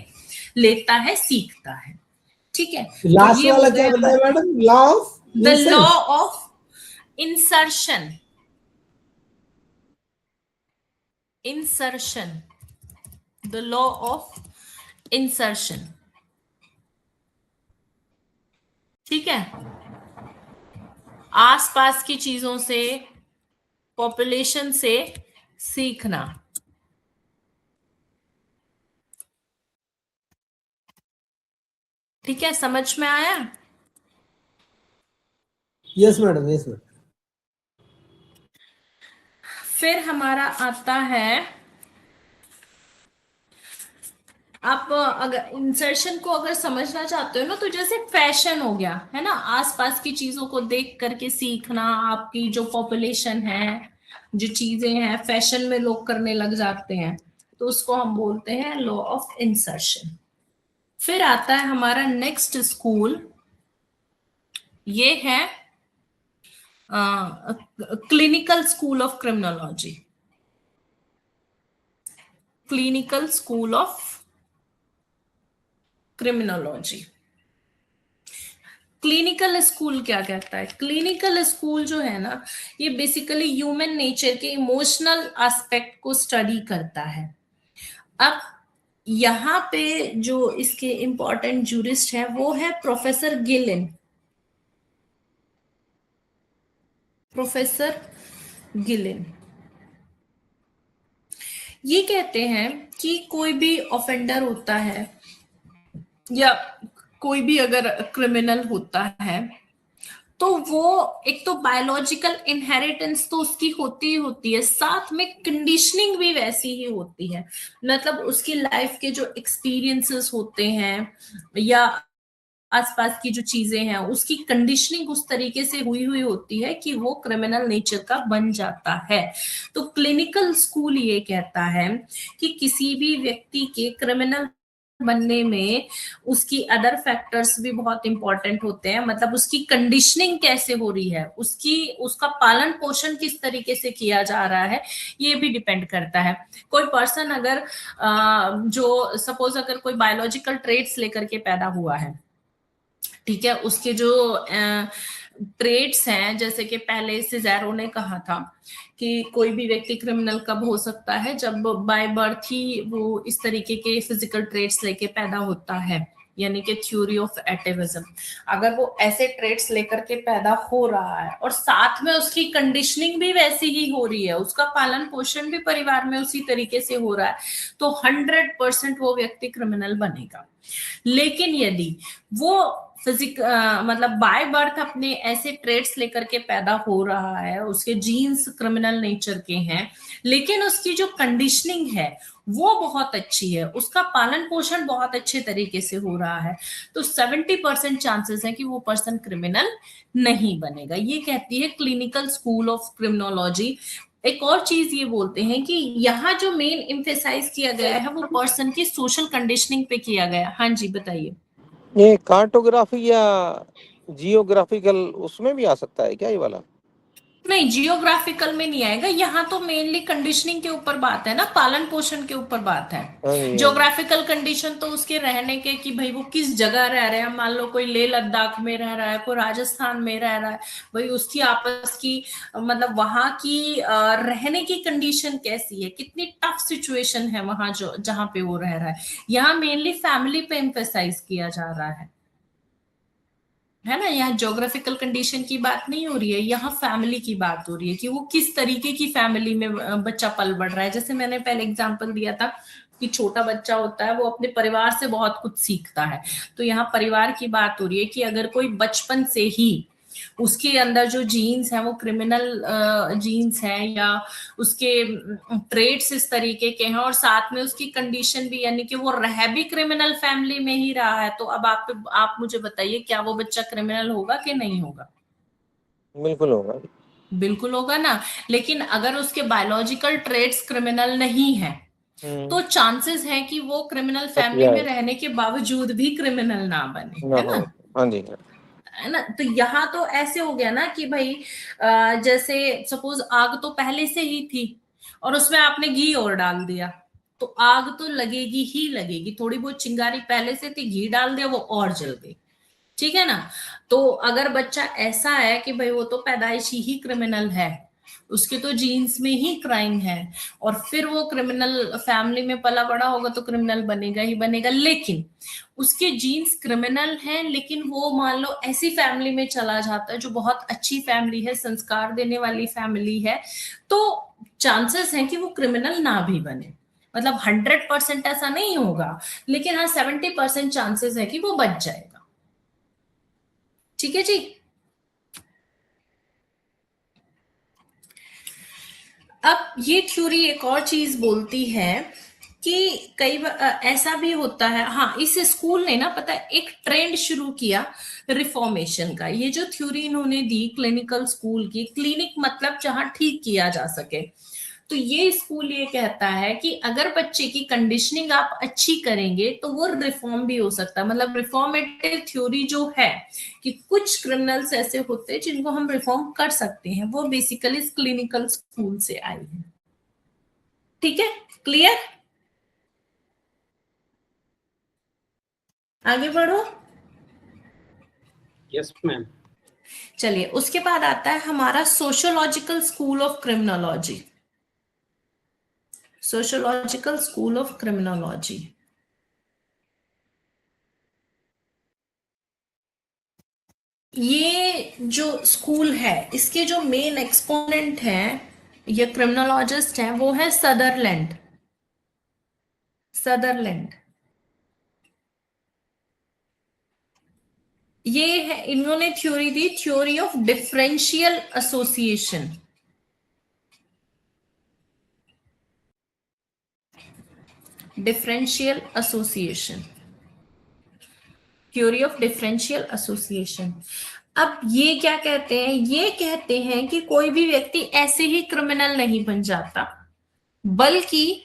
लेता है, सीखता है। ठीक है। लास्ट तो वाला क्या बताया madam? The law of insertion. The law of insertion. ठीक है। आसपास की चीजों से, पॉपुलेशन से सीखना। ठीक है, समझ में आया? Yes madam, yes madam. फिर हमारा आता है, आप अगर इंसर्शन को अगर समझना चाहते हो ना, तो जैसे फैशन हो गया, है ना, आसपास की चीजों को देख करके सीखना। आपकी जो पॉपुलेशन है, जो चीजें हैं फैशन में लोग करने लग जाते हैं, तो उसको हम बोलते हैं लॉ ऑफ इंसर्शन। फिर आता है हमारा नेक्स्ट स्कूल, ये है clinical school of criminology. Clinical school of criminology. Clinical school क्या कहता है? क्लिनिकल स्कूल जो है ना, ये बेसिकली ह्यूमन नेचर के इमोशनल एस्पेक्ट को स्टडी करता है। अब यहाँ पे जो इसके इंपॉर्टेंट जूरिस्ट है वो है प्रोफेसर गिलिन। प्रोफेसर गिलिन ये कहते हैं कि कोई भी ऑफेंडर होता है या कोई भी अगर क्रिमिनल होता है, तो वो एक तो बायोलॉजिकल इनहेरिटेंस तो उसकी होती ही होती है, साथ में कंडीशनिंग भी वैसी ही होती है। मतलब उसकी लाइफ के जो एक्सपीरियंसेस होते हैं या आसपास की जो चीजें हैं उसकी कंडीशनिंग उस तरीके से हुई होती है कि वो क्रिमिनल नेचर का बन जाता है। तो क्लिनिकल स्कूल ये कहता है कि किसी भी व्यक्ति के क्रिमिनल बनने में उसकी अदर फैक्टर्स भी बहुत इंपॉर्टेंट होते हैं, मतलब उसकी कंडीशनिंग कैसे हो रही है, उसका पालन पोषण किस तरीके से किया जा रहा है, ये भी डिपेंड करता है। कोई पर्सन अगर जो सपोज अगर कोई बायोलॉजिकल ट्रेट्स लेकर के पैदा हुआ है, ठीक है, उसके जो ट्रेट्स हैं, जैसे कि पहले सिज़ेरो ने कहा था कि कोई भी व्यक्ति क्रिमिनल कब हो सकता है, जब बाय बर्थ ही वो इस तरीके के फिजिकल ट्रेट्स लेके पैदा होता है, यानी कि थ्योरी ऑफ एटेविज्म। अगर वो ऐसे ट्रेट्स लेकर के पैदा हो रहा है और साथ में उसकी कंडीशनिंग भी वैसी ही हो रही है, उसका पालन पोषण भी परिवार में उसी तरीके से हो रहा है, तो 100% वो व्यक्ति क्रिमिनल बनेगा। लेकिन यदि वो मतलब बाय बर्थ अपने ऐसे ट्रेट्स लेकर के पैदा हो रहा है, उसके जीन्स क्रिमिनल नेचर के हैं, लेकिन उसकी जो कंडीशनिंग है वो बहुत अच्छी है, उसका पालन पोषण बहुत अच्छे तरीके से हो रहा है, तो 70% चांसेस है कि वो पर्सन क्रिमिनल नहीं बनेगा। ये कहती है क्लिनिकल स्कूल ऑफ क्रिमिनोलॉजी। एक और चीज ये बोलते हैं कि यहाँ जो मेन एम्फेसाइज किया गया है वो पर्सन की सोशल कंडीशनिंग पे किया गया। हाँ जी बताइए। ये कार्टोग्राफी या जियोग्राफिकल उसमें भी आ सकता है क्या ये वाला? नहीं, जियोग्राफिकल में नहीं आएगा, यहाँ तो मेनली कंडीशनिंग के ऊपर बात है ना, पालन पोषण के ऊपर बात है। जियोग्राफिकल कंडीशन तो उसके रहने के कि भाई वो किस जगह रह रहे हैं, मान लो कोई लेह लद्दाख में रह रहा है, कोई राजस्थान में रह रहा है, भाई उसकी आपस की मतलब वहां की रहने की कंडीशन कैसी है, कितनी टफ सिचुएशन है वहां जो जहां पे वो रह रहा है। यहाँ मेनली फैमिली पे एम्फेसाइज किया जा रहा है ना, यहाँ ज्योग्राफिकल कंडीशन की बात नहीं हो रही है, यहाँ फैमिली की बात हो रही है कि वो किस तरीके की फैमिली में बच्चा पल बढ़ रहा है। जैसे मैंने पहले एग्जांपल दिया था कि छोटा बच्चा होता है वो अपने परिवार से बहुत कुछ सीखता है, तो यहाँ परिवार की बात हो रही है कि अगर कोई बचपन से ही उसके अंदर जो जीन्स हैं वो क्रिमिनल जीन्स हैं या उसके ट्रेट्स इस तरीके के हैं और साथ में उसकी कंडीशन भी, यानी कि वो रह भी क्रिमिनल फैमिली में ही रहा है, तो अब आप मुझे बताइए क्या वो बच्चा क्रिमिनल होगा कि नहीं होगा? बिल्कुल होगा। बिल्कुल होगा ना। लेकिन अगर उसके बायोलॉजिकल ट्रेट्स क्रिमिनल नहीं है तो चांसेस है कि वो क्रिमिनल फैमिली में रहने के बावजूद भी क्रिमिनल ना बने, है ना। हाँ जी, है ना। तो यहाँ तो ऐसे हो गया ना कि भाई जैसे सपोज आग तो पहले से ही थी और उसमें आपने घी और डाल दिया, तो आग तो लगेगी ही लगेगी, थोड़ी बहुत चिंगारी पहले से थी, घी डाल दिया वो और जल गई, ठीक है ना। तो अगर बच्चा ऐसा है कि भाई वो तो पैदाइशी ही क्रिमिनल है, उसके तो जीन्स में ही क्राइम है और फिर वो क्रिमिनल फैमिली में पला बड़ा होगा तो क्रिमिनल बनेगा ही बनेगा। लेकिन उसके जीन्स क्रिमिनल हैं, लेकिन वो मान लो ऐसी फैमिली में चला जाता है जो बहुत अच्छी फैमिली है, संस्कार देने वाली फैमिली है, तो चांसेस हैं कि वो क्रिमिनल ना भी बने। मतलब 100% ऐसा नहीं होगा, लेकिन हाँ 70% चांसेस है कि वो बच जाएगा। ठीक है जी। अब ये थ्योरी एक और चीज बोलती है कि कई बार ऐसा भी होता है, हाँ इस स्कूल ने ना पता है एक ट्रेंड शुरू किया रिफॉर्मेशन का। ये जो थ्योरी इन्होंने दी क्लिनिकल स्कूल की, क्लिनिक मतलब जहां ठीक किया जा सके, तो ये स्कूल ये कहता है कि अगर बच्चे की कंडीशनिंग आप अच्छी करेंगे तो वो रिफॉर्म भी हो सकता है। मतलब रिफॉर्मेटिव थ्योरी जो है कि कुछ क्रिमिनल्स ऐसे होते हैं जिनको हम रिफॉर्म कर सकते हैं, वो बेसिकली इस क्लिनिकल स्कूल से आई है। ठीक है, क्लियर? आगे बढ़ो। Yes ma'am. चलिए, उसके बाद आता है हमारा sociological school of criminology. Sociological school of criminology, ये जो स्कूल है इसके जो मेन एक्सपोनेंट हैं या क्रिमिनोलॉजिस्ट हैं वो है सदरलैंड। सदरलैंड ये है, इन्होंने theory the, theory of differential association. Differential association theory of differential association. अब ये क्या कहते हैं, ये कहते हैं कि कोई भी व्यक्ति ऐसे ही क्रिमिनल नहीं बन जाता, बल्कि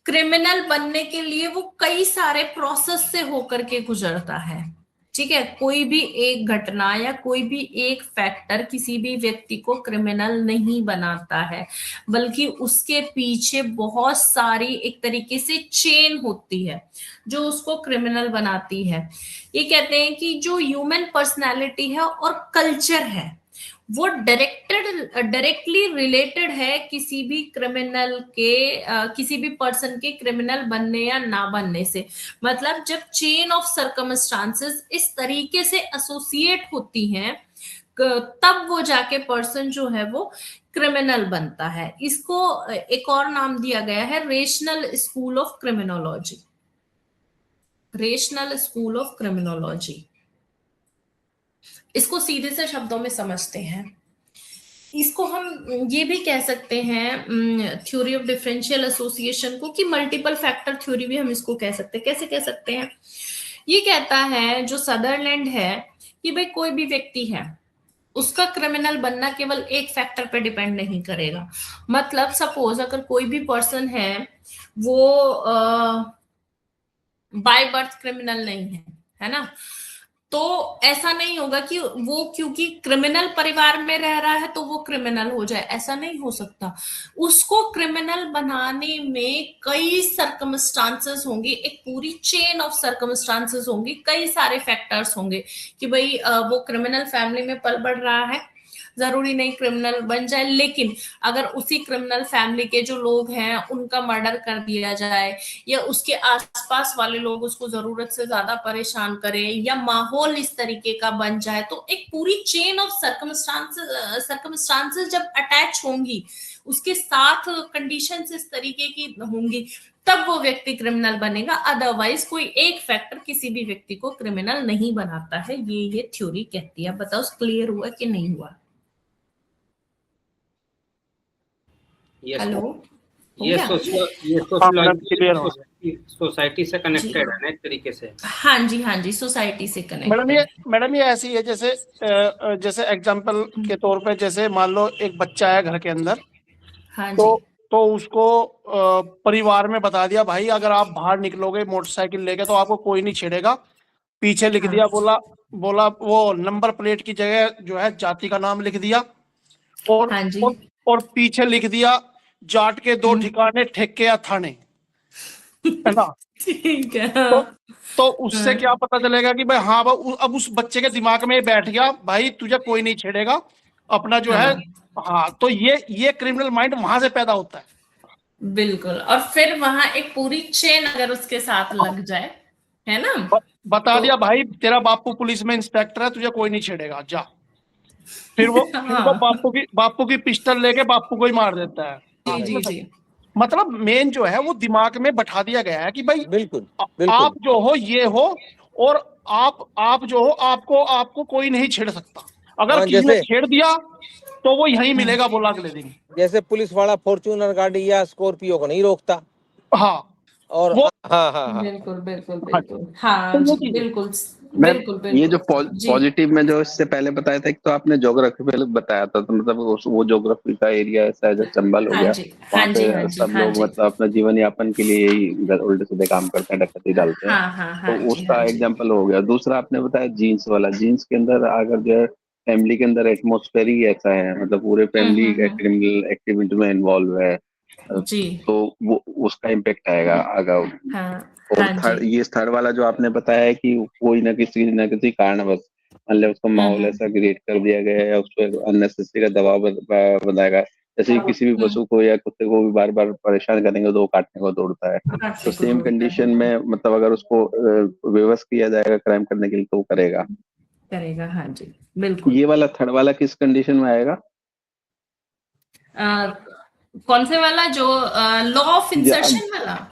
क्रिमिनल बनने के लिए वो कई सारे प्रोसेस से होकर के गुजरता है। ठीक है, कोई भी एक घटना या कोई भी एक फैक्टर किसी भी व्यक्ति को क्रिमिनल नहीं बनाता है, बल्कि उसके पीछे बहुत सारी एक तरीके से चेन होती है जो उसको क्रिमिनल बनाती है। ये कहते हैं कि जो ह्यूमन पर्सनालिटी है और कल्चर है वो डायरेक्टली रिलेटेड है किसी भी क्रिमिनल के किसी भी पर्सन के क्रिमिनल बनने या ना बनने से। मतलब जब चेन ऑफ सर्कमस्टांसेस इस तरीके से एसोसिएट होती हैं तब वो जाके पर्सन जो है वो क्रिमिनल बनता है। इसको एक और नाम दिया गया है rational school of criminology. Rational school of criminology, इसको सीधे से शब्दों में समझते हैं। इसको हम ये भी कह सकते हैं थ्योरी ऑफ डिफरेंशियल एसोसिएशन को कि मल्टीपल फैक्टर थ्योरी भी हम इसको कह सकते हैं। कैसे कह सकते हैं? ये कहता है जो सदरलैंड है कि भाई कोई भी व्यक्ति है उसका क्रिमिनल बनना केवल एक फैक्टर पे डिपेंड नहीं करेगा। मतलब सपोज अगर कोई भी पर्सन है वो बाय बर्थ क्रिमिनल नहीं है ना, तो ऐसा नहीं होगा कि वो क्योंकि क्रिमिनल परिवार में रह रहा है तो वो क्रिमिनल हो जाए, ऐसा नहीं हो सकता। उसको क्रिमिनल बनाने में कई सर्कमस्टांसेस होंगे, एक पूरी चेन ऑफ सर्कमस्टांसेस होंगी, कई सारे फैक्टर्स होंगे कि भाई वो क्रिमिनल फैमिली में पल बढ़ रहा है, जरूरी नहीं क्रिमिनल बन जाए, लेकिन अगर उसी क्रिमिनल फैमिली के जो लोग हैं उनका मर्डर कर दिया जाए या उसके आसपास वाले लोग उसको जरूरत से ज्यादा परेशान करें या माहौल इस तरीके का बन जाए, तो एक पूरी चेन ऑफ सर्कमस्टांसेस जब अटैच होंगी, उसके साथ कंडीशंस इस तरीके की होंगी, तब वो व्यक्ति क्रिमिनल बनेगा। अदरवाइज कोई एक फैक्टर किसी भी व्यक्ति को क्रिमिनल नहीं बनाता है, ये थ्योरी कहती है। बताओ क्लियर हुआ कि नहीं हुआ? हेलो, ये सोसाइटी से कनेक्टेड है ना एक तरीके से। हाँ जी, सोसाइटी से कनेक्टेड। मैडम ये ऐसी है जैसे एग्जांपल के तौर पे, जैसे मान लो एक बच्चा है घर के अंदर, हाँ तो उसको परिवार में बता दिया भाई अगर आप बाहर निकलोगे मोटरसाइकिल लेके तो आपको कोई नहीं छेड़ेगा। पीछे लिख दिया, बोला वो नंबर प्लेट की जगह जो है जाति का नाम लिख दिया, और पीछे लिख दिया जाट के 2 ठिकाने ठेके या थाने, है ना? ठीक है। तो उससे क्या पता चलेगा कि भाई हाँ अब उस बच्चे के दिमाग में बैठ गया भाई तुझे कोई नहीं छेड़ेगा अपना जो है। हाँ, तो ये क्रिमिनल माइंड वहां से पैदा होता है। बिल्कुल, और फिर वहां एक पूरी चेन अगर उसके साथ लग जाए, है ना, बता दिया भाई तेरा बापू पुलिस में इंस्पेक्टर है, तुझे कोई नहीं छेड़ेगा, जा। फिर वो बापू की पिस्टल लेके बापू को ही मार देता है। जी। मतलब मेन जो है वो दिमाग में बैठा दिया गया है कि भाई बिल्कुल आप जो हो ये हो, और आप जो हो आपको कोई नहीं छेड़ सकता। अगर किसी ने छेड़ दिया तो वो यहीं मिलेगा बोला अगले दिन। जैसे पुलिस वाला फॉर्च्यूनर गाड़ी या स्कॉर्पियो को नहीं रोकता। हाँ, और हाँ बिल्कुल हाँ जी, बिल्कुल। ये जो पॉजिटिव में जो इससे पहले बताया था, तो आपने ज्योग्राफी पहले बताया था, तो मतलब वो ज्योग्राफी का एरिया ऐसा है जो चंबल हो गया, वहाँ पे सब लोग मतलब अपना जीवन यापन के लिए यही उल्टे सीधे काम करते हैं, डकैती डालते हैं, तो उसका एग्जाम्पल हो गया। दूसरा आपने बताया जीन्स वाला, जीन्स के अंदर अगर जो है फैमिली के अंदर एटमोस्फेयर ही ऐसा है, मतलब पूरे फैमिली क्रिमिनल एक्टिविटी में इन्वॉल्व है, तो वो उसका इम्पेक्ट आएगा आगे। और ये थर्ड वाला जो आपने बताया है कि कोई ना किसी कारणवश मतलब उसको माहौल ऐसा क्रिएट कर दिया गया है या उस पर अननेसेसरी का दबाव बनाएगा, जैसे किसी भी पशु को या कुत्ते को भी बार बार परेशान करेंगे तो वो काटने को दौड़ता है, तो सेम कंडीशन में मतलब अगर उसको विवश किया जाएगा क्राइम करने के लिए तो वो करेगा। हाँ जी, बिल्कुल। ये वाला थर्ड वाला किस कंडीशन में आएगा? कौन से वाला? जो लॉ ऑफ इंसर्शन वाला?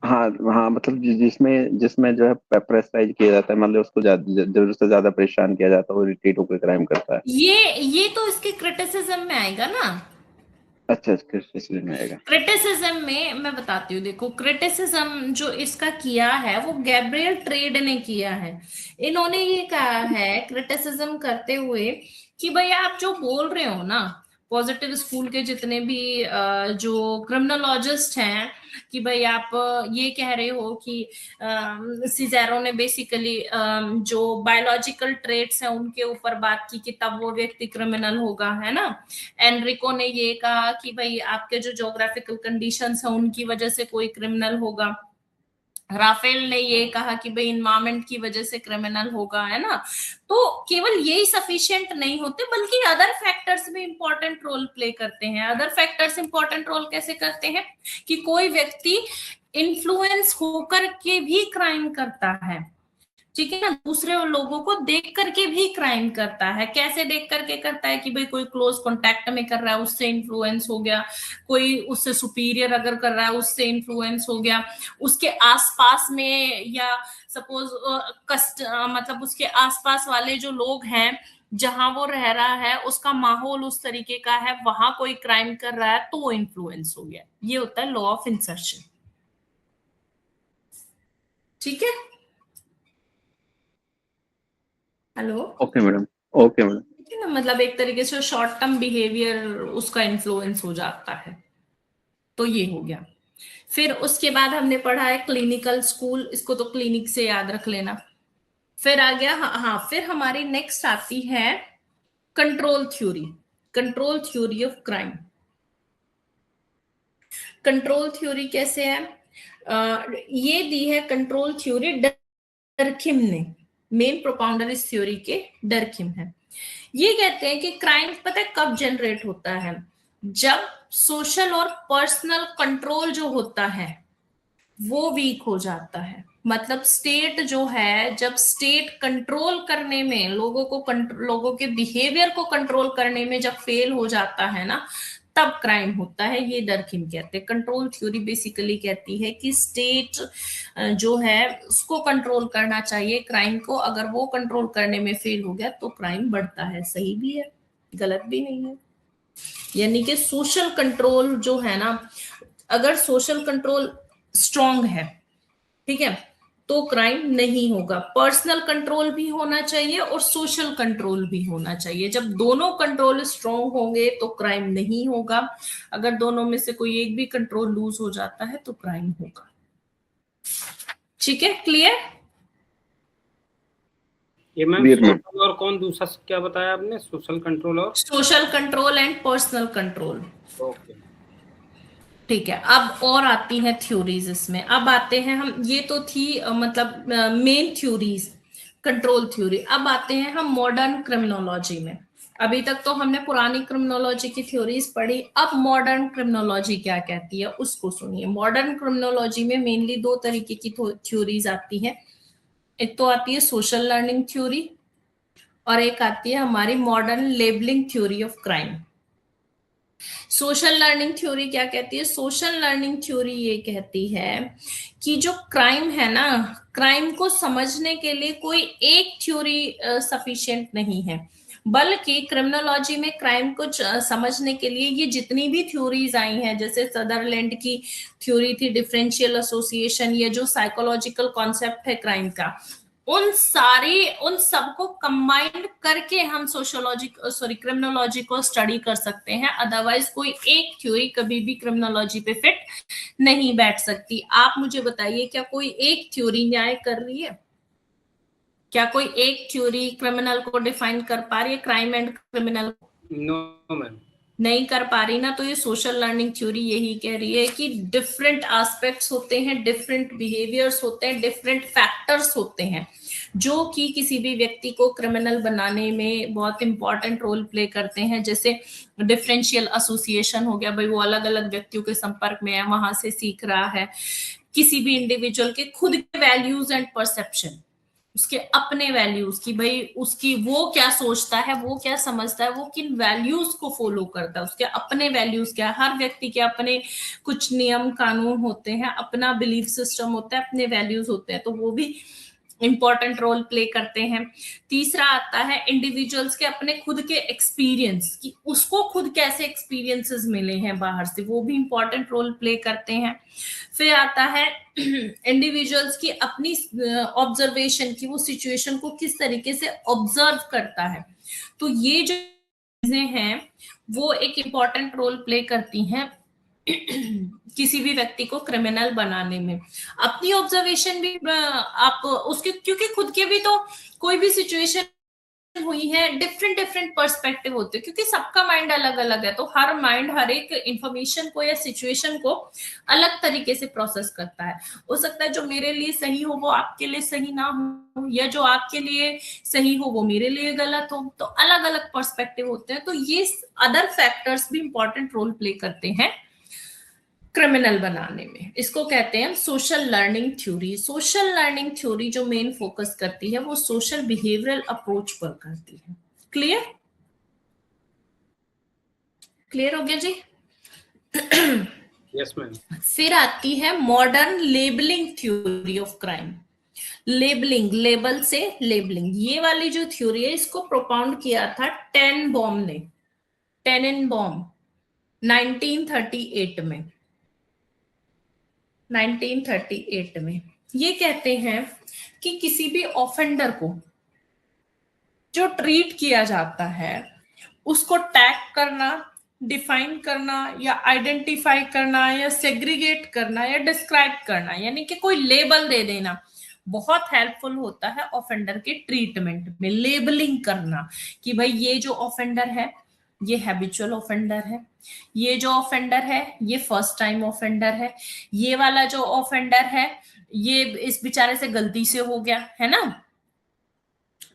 हाँ, मतलब जिसमें जो है प्रेशराइज किया जाता है, मतलब उसको जरूरत से ज्यादा परेशान किया जाता है, वो इरिटेट होकर क्राइम करता है। ये तो इसके क्रिटिसिज्म में आएगा ना। अच्छा, क्रिटिसिज्म में आएगा। क्रिटिसिज्म में मैं बताती हूँ, देखो क्रिटिसिज्म जो इसका किया है वो गैब्रियल ट्रेड ने किया है। इन्होंने ये कहा है क्रिटिसिज्म करते हुए कि भाई आप जो बोल रहे हो ना, पॉजिटिव स्कूल के जितने भी जो क्रिमिनोलॉजिस्ट हैं, कि भाई आप ये कह रहे हो कि सिजेरो ने बेसिकली जो बायोलॉजिकल ट्रेट्स हैं उनके ऊपर बात की कि तब वो व्यक्ति क्रिमिनल होगा, है ना। एनरिको ने ये कहा कि भाई आपके जो ज्योग्राफिकल कंडीशंस हैं उनकी वजह से कोई क्रिमिनल होगा। राफेल ने ये कहा कि भाई इन्वायरमेंट की वजह से क्रिमिनल होगा, है ना। तो केवल यही सफिशिएंट नहीं होते, बल्कि अदर फैक्टर्स भी इंपॉर्टेंट रोल प्ले करते हैं। अदर फैक्टर्स इंपॉर्टेंट रोल कैसे करते हैं कि कोई व्यक्ति इन्फ्लुएंस होकर के भी क्राइम करता है, ठीक है ना, दूसरे लोगों को देख करके भी क्राइम करता है। कैसे देख करके करता है कि भाई कोई क्लोज कांटेक्ट में कर रहा है उससे इन्फ्लुएंस हो गया, कोई उससे सुपीरियर अगर कर रहा है उससे इन्फ्लुएंस हो गया, उसके आसपास में या सपोज मतलब उसके आसपास वाले जो लोग हैं जहां वो रह रहा है उसका माहौल उस तरीके का है, वहां कोई क्राइम कर रहा है तो वो इन्फ्लुएंस हो गया। ये होता है लॉ ऑफ इंसर्शन, ठीक है। Hello, okay madam, okay madam. ठीक है ना, मतलब एक तरीके से शॉर्ट टर्म बिहेवियर उसका इन्फ्लुएंस हो जाता है। तो ये हो गया। फिर उसके बाद हमने पढ़ा है क्लिनिकल स्कूल, इसको तो क्लिनिक से याद रख लेना। फिर आ गया हाँ, फिर हमारी नेक्स्ट आती है control theory, control theory of crime. Control theory कैसे है? ये दी है कंट्रोल थ्योरी डर्किम ने, मेन प्रोपाउंडर इस थ्योरी के डर्किम है। ये कहते हैं कि क्राइम पता है कब जनरेट होता है? जब सोशल और पर्सनल कंट्रोल जो होता है वो वीक हो जाता है। मतलब स्टेट जो है, जब स्टेट कंट्रोल करने में लोगों के बिहेवियर को कंट्रोल करने में जब फेल हो जाता है ना, तब क्राइम होता है। ये डर्किम कहते हैं। कंट्रोल थ्योरी बेसिकली कहती है कि स्टेट जो है उसको कंट्रोल करना चाहिए क्राइम को, अगर वो कंट्रोल करने में फेल हो गया तो क्राइम बढ़ता है। सही भी है, गलत भी नहीं है। यानी कि सोशल कंट्रोल जो है ना, अगर सोशल कंट्रोल स्ट्रॉन्ग है, ठीक है, तो क्राइम नहीं होगा। पर्सनल कंट्रोल भी होना चाहिए और सोशल कंट्रोल भी होना चाहिए। जब दोनों कंट्रोल स्ट्रॉन्ग होंगे तो क्राइम नहीं होगा। अगर दोनों में से कोई एक भी कंट्रोल लूज हो जाता है तो क्राइम होगा। ठीक है, क्लियर? ये मैम सोशल और कौन दूसरा क्या बताया आपने? सोशल कंट्रोल और social control and personal control. Okay, ठीक है। अब और आती हैं थ्योरीज इसमें। अब आते हैं हम, ये तो थी मतलब मेन थ्योरीज, कंट्रोल थ्योरी। अब आते हैं हम मॉडर्न क्रिमिनोलॉजी में। अभी तक तो हमने पुरानी क्रिमिनोलॉजी की थ्योरीज पढ़ी, अब मॉडर्न क्रिमिनोलॉजी क्या कहती है उसको सुनिए। मॉडर्न क्रिमिनोलॉजी में मेनली दो तरीके की थ्योरीज आती हैं। एक तो आती है सोशल लर्निंग थ्योरी और एक आती है हमारी modern labelling theory of crime. Social learning theory क्या कहती है? सोशल लर्निंग थ्योरी ये कहती है कि जो क्राइम है ना, क्राइम को समझने के लिए कोई एक थ्योरी सफिशिएंट नहीं है, बल्कि क्रिमिनोलॉजी में क्राइम को समझने के लिए ये जितनी भी थ्योरीज आई हैं, जैसे सदरलैंड की थ्योरी थी डिफरेंशियल एसोसिएशन, ये जो साइकोलॉजिकल कॉन्सेप्ट है क्राइम का, उन सबको कंबाइंड करके हम क्रिमिनोलॉजी को स्टडी कर सकते हैं। अदरवाइज कोई एक थ्योरी कभी भी क्रिमिनोलॉजी पे फिट नहीं बैठ सकती। आप मुझे बताइए, क्या कोई एक थ्योरी न्याय कर रही है? क्या कोई एक थ्योरी क्रिमिनल को डिफाइन कर पा रही है, crime and criminal? No ma'am, नहीं कर पा रही ना। तो ये सोशल लर्निंग थ्योरी यही कह रही है कि डिफरेंट एस्पेक्ट्स होते हैं, डिफरेंट बिहेवियर्स होते हैं, डिफरेंट फैक्टर्स होते हैं जो कि किसी भी व्यक्ति को क्रिमिनल बनाने में बहुत इंपॉर्टेंट रोल प्ले करते हैं। जैसे डिफरेंशियल एसोसिएशन हो गया, भाई वो अलग अलग व्यक्तियों के संपर्क में है, वहां से सीख रहा है। किसी भी इंडिविजुअल के खुद के वैल्यूज एंड परसेप्शन, उसके अपने वैल्यूज की, भाई उसकी वो क्या सोचता है, वो क्या समझता है, वो किन वैल्यूज को फॉलो करता है, उसके अपने वैल्यूज क्या है। हर व्यक्ति के अपने कुछ नियम कानून होते हैं, अपना बिलीफ सिस्टम होता है, अपने वैल्यूज होते हैं। तो वो भी इंपॉर्टेंट रोल प्ले करते हैं। तीसरा आता है इंडिविजुअल्स के अपने खुद के एक्सपीरियंस, कि उसको खुद कैसे एक्सपीरियंसेस मिले हैं बाहर से, वो भी इंपॉर्टेंट रोल प्ले करते हैं। फिर आता है इंडिविजुअल्स की अपनी ऑब्जर्वेशन, की वो सिचुएशन को किस तरीके से ऑब्जर्व करता है। तो ये जो चीजें हैं वो एक इंपॉर्टेंट रोल प्ले करती हैं किसी भी व्यक्ति को क्रिमिनल बनाने में। अपनी ऑब्जर्वेशन भी आप उसके, क्योंकि खुद के भी तो कोई भी सिचुएशन हुई है, डिफरेंट डिफरेंट पर्सपेक्टिव होते हैं, क्योंकि सबका माइंड अलग अलग है, तो हर माइंड हर एक इंफॉर्मेशन को या सिचुएशन को अलग तरीके से प्रोसेस करता है। हो सकता है जो मेरे लिए सही हो वो आपके लिए सही ना हो, या जो आपके लिए सही हो वो मेरे लिए गलत हो, तो अलग अलग पर्सपेक्टिव होते हैं। तो ये अदर फैक्टर्स भी इंपॉर्टेंट रोल प्ले करते हैं क्रिमिनल बनाने में। इसको कहते हैं social learning theory. Social learning theory जो मेन फोकस करती है वो सोशल बिहेवियरल अप्रोच पर करती है। क्लियर? क्लियर हो गया जी? Yes ma'am. फिर आती है modern labelling theory of crime. Labelling, label से लेबलिंग, ये वाली जो थ्योरी है इसको प्रोपाउंड किया था टेनबॉम ने, टेनेनबॉम 1938 में। 1938 में ये कहते हैं कि किसी भी ऑफेंडर को जो ट्रीट किया जाता है उसको टैग करना, डिफाइन करना, या आइडेंटिफाई करना, या सेग्रीगेट करना, या डिस्क्राइब करना, यानी कि कोई लेबल दे देना, बहुत हेल्पफुल होता है ऑफेंडर के ट्रीटमेंट में। लेबलिंग करना कि भाई ये जो ऑफेंडर है ये हैबिचुअल ऑफेंडर है, ये जो ऑफेंडर है ये फर्स्ट टाइम ऑफेंडर है, ये वाला जो ऑफेंडर है ये इस बेचारे से गलती से हो गया है ना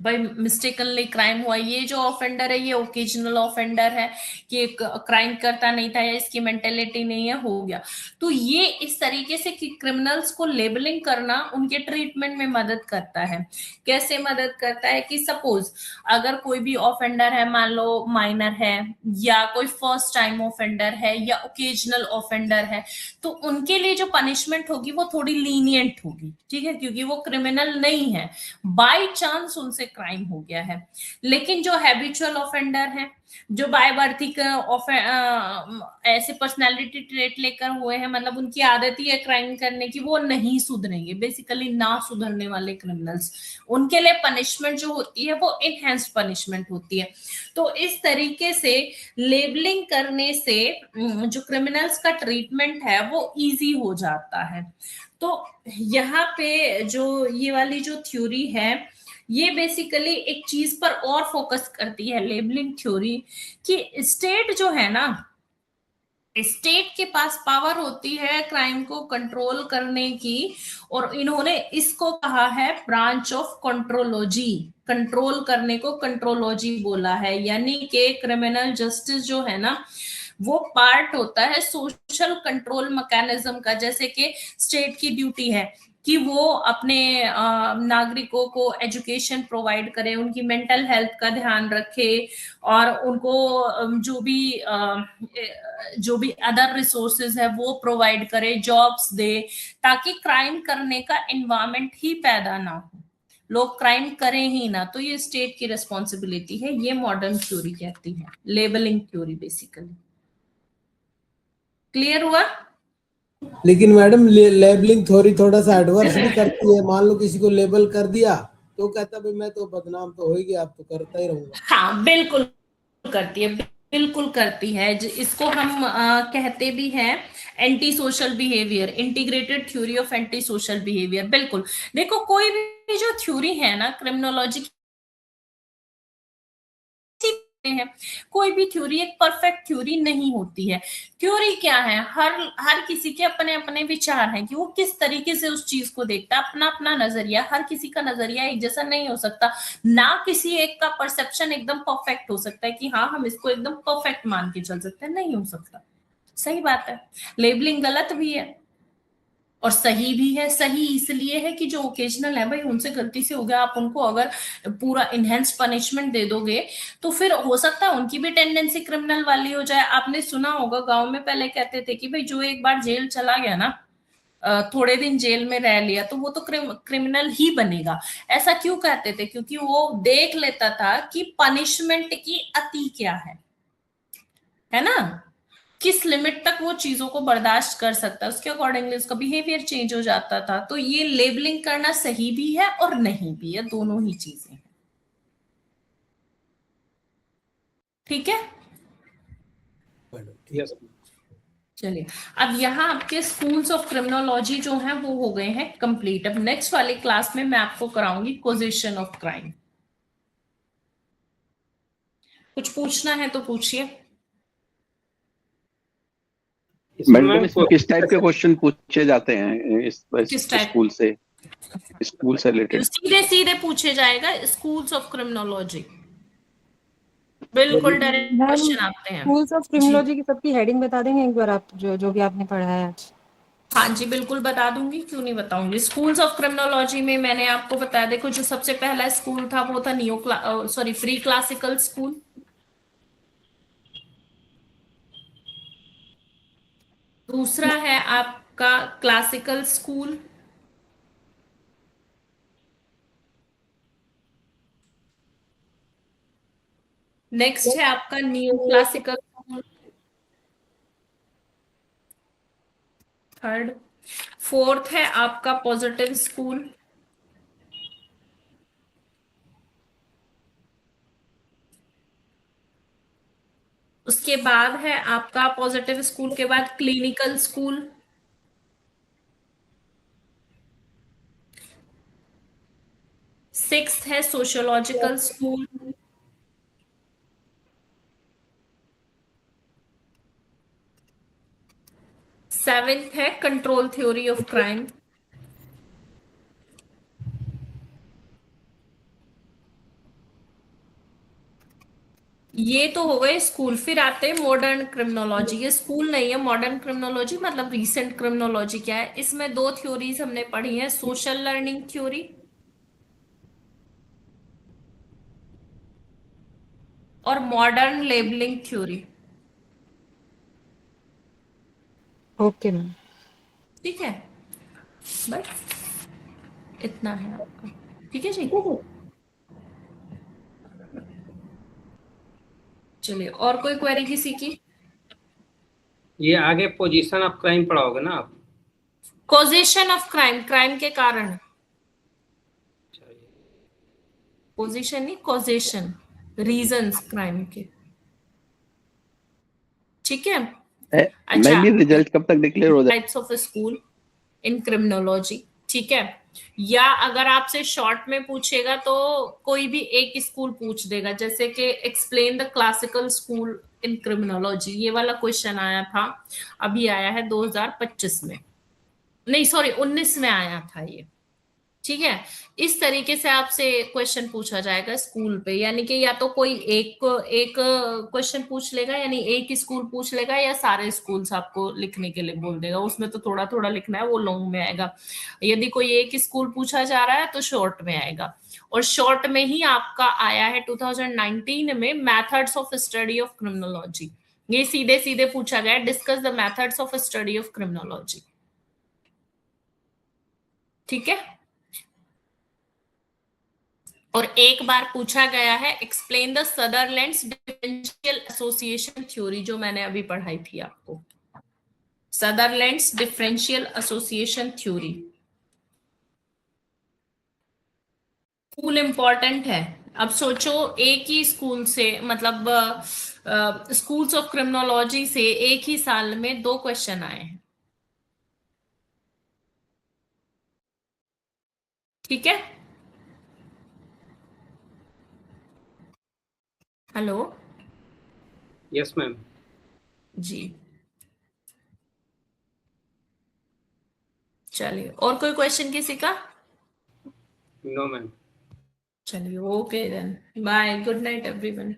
भाई, मिस्टेकनली क्राइम हुआ, ये जो ऑफेंडर है ये ओकेजनल ऑफेंडर है कि क्राइम करता नहीं था या इसकी मेंटेलिटी नहीं है, हो गया। तो ये इस तरीके से कि क्रिमिनल्स को लेबलिंग करना उनके ट्रीटमेंट में मदद करता है। कैसे मदद करता है कि सपोज अगर कोई भी ऑफेंडर है, मान लो माइनर है या कोई फर्स्ट टाइम ऑफेंडर है या ओकेजनल ऑफेंडर है, तो उनके लिए जो पनिशमेंट होगी वो थोड़ी लीनियंट होगी, ठीक है, क्योंकि वो क्रिमिनल नहीं है, बाय चांस उनसे क्राइम हो गया है। लेकिन जो हैबिचुअल ऑफेंडर है, जो बाय बर्थ ही ऐसे पर्सनालिटी ट्रेट लेकर हुए हैं, मतलब उनकी आदत ही है क्राइम करने की, वो नहीं सुधरेंगे, बेसिकली ना सुधरने वाले क्रिमिनल्स, उनके लिए पनिशमेंट जो होती है वो इनहेंस्ड पनिशमेंट होती है। तो इस तरीके से लेबलिंग करने से जो क्रिमिनल्स का ट्रीटमेंट है वो इजी हो जाता है। तो यहाँ पे जो ये वाली जो थ्योरी है ये बेसिकली एक चीज पर और फोकस करती है, लेबलिंग थ्योरी, कि स्टेट जो है ना, स्टेट के पास पावर होती है क्राइम को कंट्रोल करने की, और इन्होंने इसको कहा है ब्रांच ऑफ कंट्रोलॉजी। कंट्रोल करने को कंट्रोलॉजी बोला है, यानी कि क्रिमिनल जस्टिस जो है ना वो पार्ट होता है सोशल कंट्रोल मैकेनिज्म का। जैसे कि स्टेट की ड्यूटी है कि वो अपने नागरिकों को एजुकेशन प्रोवाइड करे, उनकी मेंटल हेल्थ का ध्यान रखे, और उनको जो भी अदर रिसोर्सेज है वो प्रोवाइड करे, जॉब्स दे, ताकि क्राइम करने का एनवायरनमेंट ही पैदा ना हो, लोग क्राइम करें ही ना। तो ये स्टेट की रिस्पॉन्सिबिलिटी है, ये मॉडर्न थ्योरी कहती है, लेबलिंग थ्योरी बेसिकली। क्लियर हुआ? लेकिन मैडम लेबलिंग थ्योरी थोड़ा सा एडवर्स भी करती है। मान लो किसी को लेबल कर दिया तो कहता भाई मैं तो बदनाम तो हो ही गया, अब तो करता ही रहूंगा। हाँ बिल्कुल करती है, बिल्कुल करती है। इसको हम कहते भी हैं anti social behaviour, integrated theory of anti social behaviour. बिल्कुल, देखो कोई भी जो थ्योरी है ना क्रिमिनोलॉजी है, कोई भी थ्योरी एक परफेक्ट थ्योरी नहीं होती है। थ्योरी क्या है, हर किसी के अपने अपने विचार हैं कि वो किस तरीके से उस चीज को देखता है, अपना अपना नजरिया, हर किसी का नजरिया एक जैसा नहीं हो सकता ना, किसी एक का परसेप्शन एकदम परफेक्ट हो सकता है कि हाँ हम इसको एकदम परफेक्ट मान के चल सकते हैं, नहीं हो सकता। सही बात है, लेबलिंग गलत भी है और सही भी है। सही इसलिए है कि जो ओकेजनल है भाई उनसे गलती से हो गया, आप उनको अगर पूरा इनहेंस पनिशमेंट दे दोगे तो फिर हो सकता है उनकी भी टेंडेंसी क्रिमिनल वाली हो जाए। आपने सुना होगा गांव में पहले कहते थे कि भाई जो एक बार जेल चला गया ना थोड़े दिन जेल में रह लिया तो वो तो क्रिमिनल ही बनेगा। ऐसा क्यों कहते थे? क्योंकि वो देख लेता था कि पनिशमेंट की अति क्या है ना, किस लिमिट तक वो चीजों को बर्दाश्त कर सकता है, उसके अकॉर्डिंगली उसका बिहेवियर चेंज हो जाता था। तो ये लेबलिंग करना सही भी है और नहीं भी है, दोनों ही चीजें हैं। ठीक है, यस। चलिए अब यहाँ आपके स्कूल्स ऑफ क्रिमिनोलॉजी जो हैं वो हो गए हैं कंप्लीट। अब नेक्स्ट वाली क्लास में मैं आपको कराऊंगी कॉजेशन ऑफ क्राइम। कुछ पूछना है तो पूछिए। मैडम इसमें किस टाइप के क्वेश्चन पूछे जाते हैं इस किस टाइप? स्कूल से रिलेटेड? सीधे सीधे पूछे जाएगा स्कूल्स ऑफ क्रिमिनोलॉजी, बिल्कुल डायरेक्ट मैम क्वेश्चन आते हैं। स्कूल्स ऑफ क्रिमिनोलॉजी की सबकी हेडिंग बता देंगे एक बार आप, जो भी आपने पढ़ा है आज? हाँ जी बिल्कुल बता दूंगी, क्यों नहीं बताऊंगी। स्कूल्स ऑफ क्रिमिनोलॉजी में मैंने आपको बताया, देखो जो सबसे पहला स्कूल था वो था प्री क्लासिकल स्कूल। दूसरा है आपका क्लासिकल स्कूल। नेक्स्ट है आपका new classical school. Third, fourth है आपका पॉजिटिव स्कूल। उसके बाद है आपका पॉजिटिव स्कूल के बाद क्लिनिकल स्कूल। सिक्स्थ है सोशियोलॉजिकल स्कूल। सेवेंथ है कंट्रोल थ्योरी ऑफ क्राइम। ये तो हो गए स्कूल। फिर आते हैं मॉडर्न क्रिमिनोलॉजी। ये स्कूल नहीं है, मॉडर्न क्रिमिनोलॉजी मतलब रीसेंट क्रिमिनोलॉजी क्या है। इसमें दो थ्योरीज हमने पढ़ी है, सोशल लर्निंग थ्योरी और modern labelling theory. Okay ma'am. ठीक है, बस इतना है आपका। ठीक है जी, चलिए और कोई क्वेरी किसी की? ये आगे पोजीशन ऑफ क्राइम पढ़ाओगे ना आप? कॉजेशन ऑफ क्राइम, क्राइम के कारण। पोजीशन नहीं, कॉजेशन, रीजंस क्राइम के। ठीक है, अच्छा। मैम ये रिजल्ट कब तक डिक्लेयर हो जाए? Types of school in criminology, ठीक है। या अगर आपसे शॉर्ट में पूछेगा तो कोई भी एक स्कूल पूछ देगा, जैसे कि explain the classical school in criminology. ये वाला क्वेश्चन आया था, अभी आया है 2025 में, नहीं सॉरी 19 में आया था ये। ठीक है, इस तरीके से आपसे क्वेश्चन पूछा जाएगा स्कूल पे, यानी कि या तो कोई एक क्वेश्चन पूछ लेगा, यानी एक स्कूल पूछ लेगा, या सारे स्कूल्स आपको लिखने के लिए बोल देगा। उसमें तो थोड़ा थोड़ा लिखना है, वो लॉन्ग में आएगा। यदि कोई एक स्कूल पूछा जा रहा है तो शॉर्ट में आएगा। और शॉर्ट में ही आपका आया है 2019 में methods of study of criminology. ये सीधे सीधे पूछा गया, discuss the methods of study of criminology. ठीक है, और एक बार पूछा गया है explain the Sutherland's differential association theory, जो मैंने अभी पढ़ाई थी आपको, Sutherland's differential association theory. School important है। अब सोचो एक ही स्कूल से, मतलब स्कूल्स ऑफ क्रिमिनोलॉजी से एक ही साल में 2 क्वेश्चन आए हैं। ठीक है, हेलो यस मैम। जी, चलिए और कोई क्वेश्चन किसी का? No ma'am. चलिए okay then, bye, good night everyone.